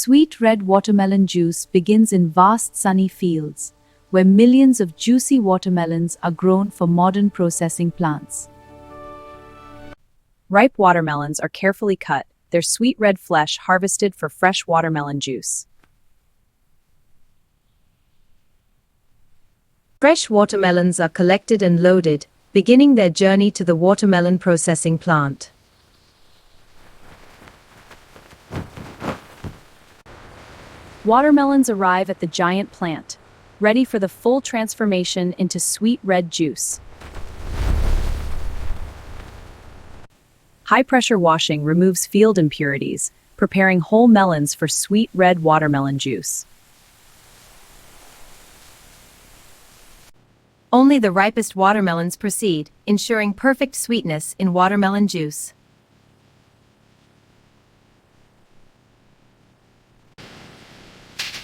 Sweet red watermelon juice begins in vast sunny fields, where millions of juicy watermelons are grown for modern processing plants. Ripe watermelons are carefully cut, their sweet red flesh harvested for fresh watermelon juice. Fresh watermelons are collected and loaded, beginning their journey to the watermelon processing plant. Watermelons arrive at the giant plant, ready for the full transformation into sweet red juice. High-pressure washing removes field impurities, preparing whole melons for sweet red watermelon juice. Only the ripest watermelons proceed, ensuring perfect sweetness in watermelon juice.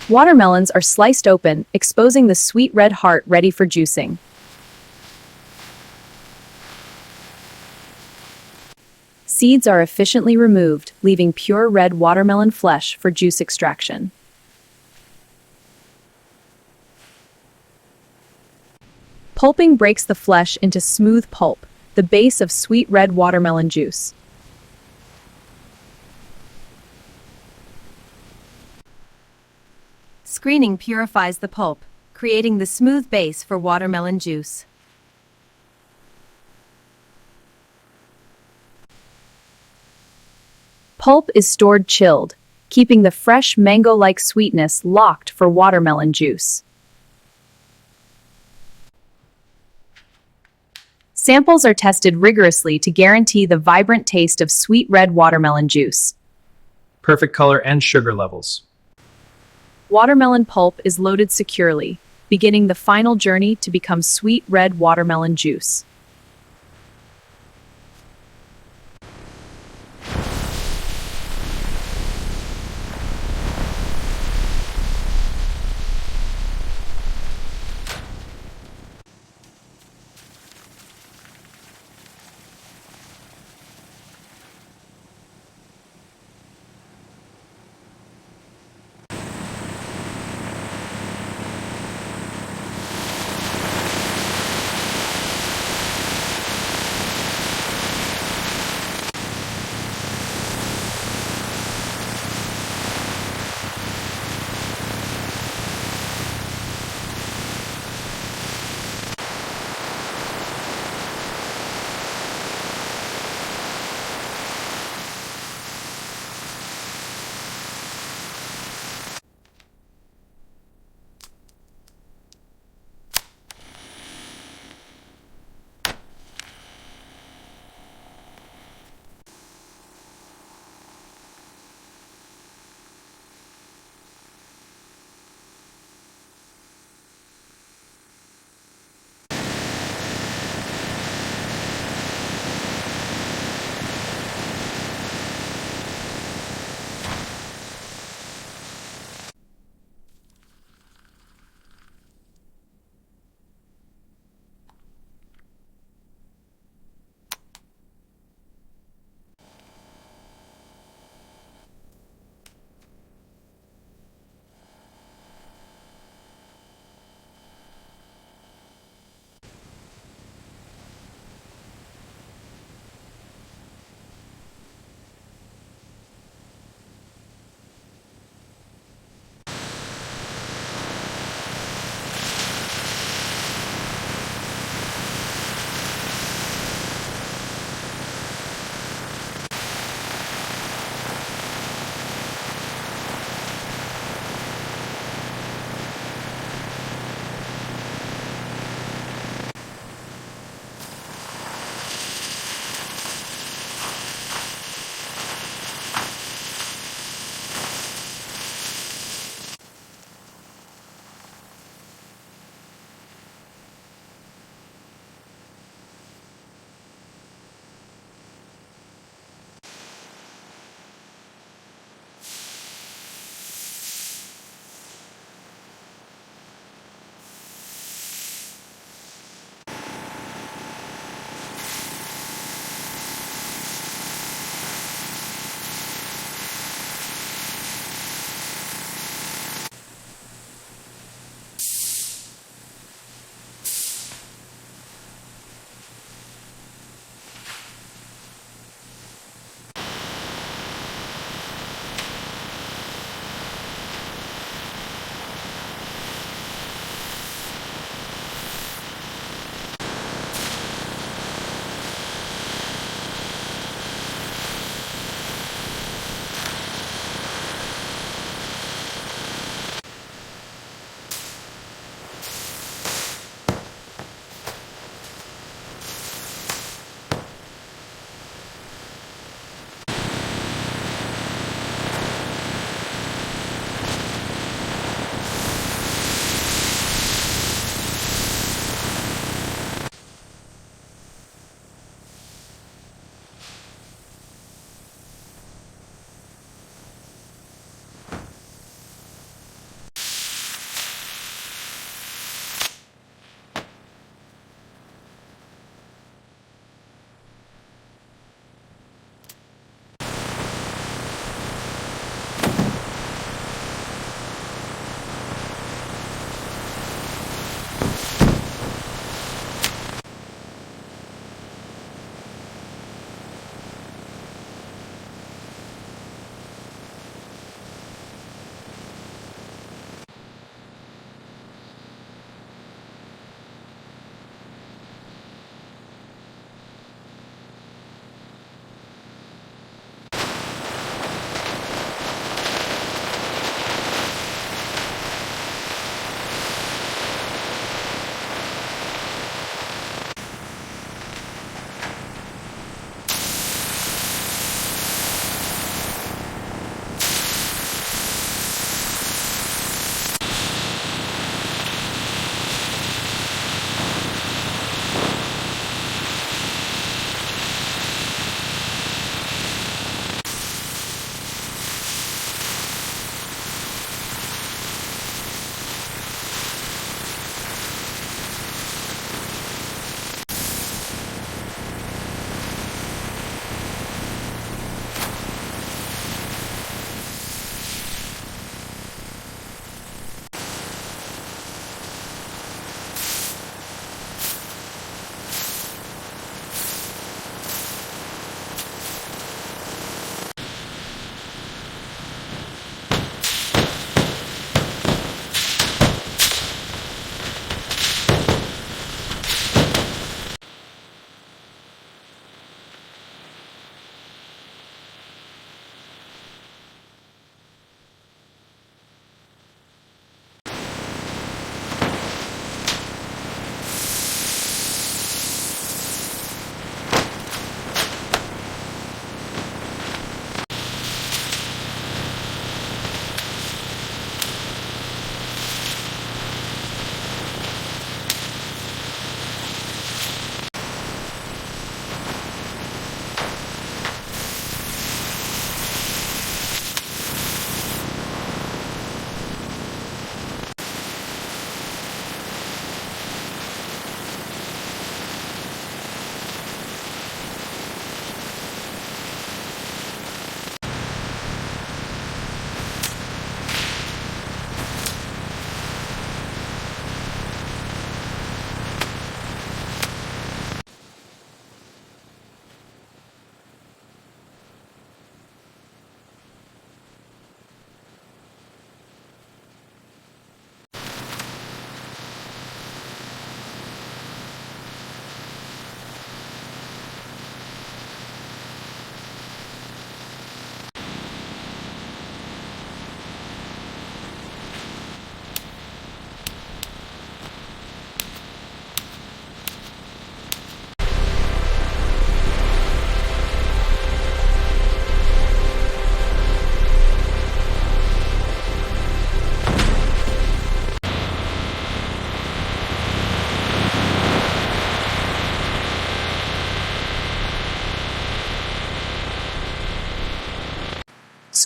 Watermelons are sliced open, exposing the sweet red heart ready for juicing. Seeds are efficiently removed, leaving pure red watermelon flesh for juice extraction. Pulping breaks the flesh into smooth pulp, the base of sweet red watermelon juice. Screening purifies the pulp, creating the smooth base for watermelon juice. Pulp is stored chilled, keeping the fresh mango-like sweetness locked for watermelon juice. Samples are tested rigorously to guarantee the vibrant taste of sweet red watermelon juice. Perfect color and sugar levels. Watermelon pulp is loaded securely, beginning the final journey to become sweet red watermelon juice.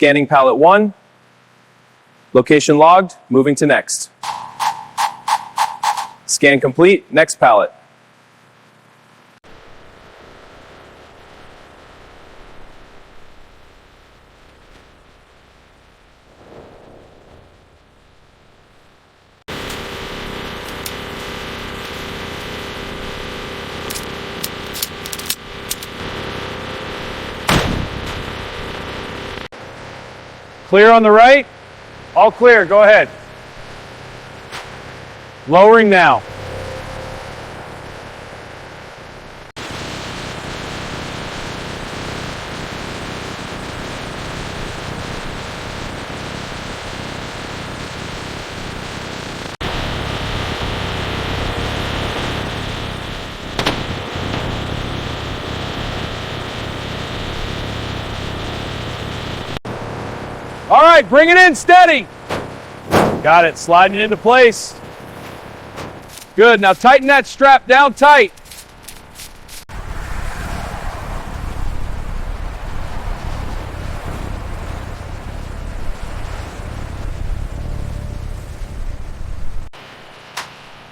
Scanning pallet 1. Location logged, moving to next. Scan complete, next pallet. Clear on the right. All clear, go ahead. Lowering now. All right, bring it in steady. Got it, sliding it into place. Good, now tighten that strap down tight.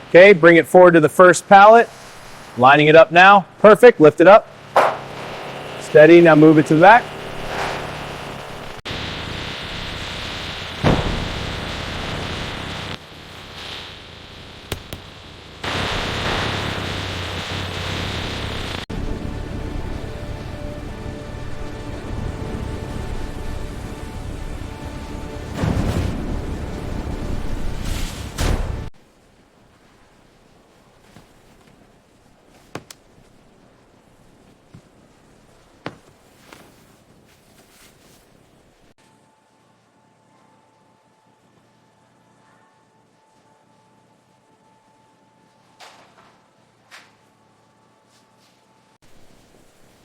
Okay, bring it forward to the first pallet. Lining it up now. Perfect, lift it up. Steady, now move it to the back.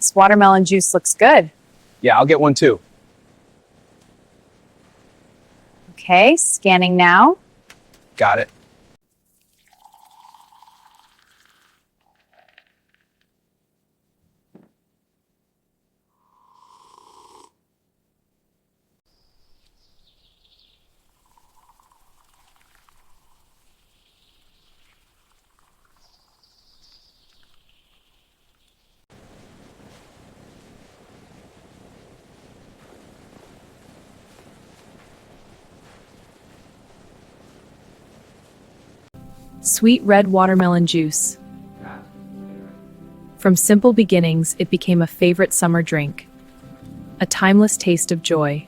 This watermelon juice looks good. Yeah, I'll get one too. Okay, scanning now. Got it. Sweet red watermelon juice. From simple beginnings, it became a favorite summer drink. A timeless taste of joy.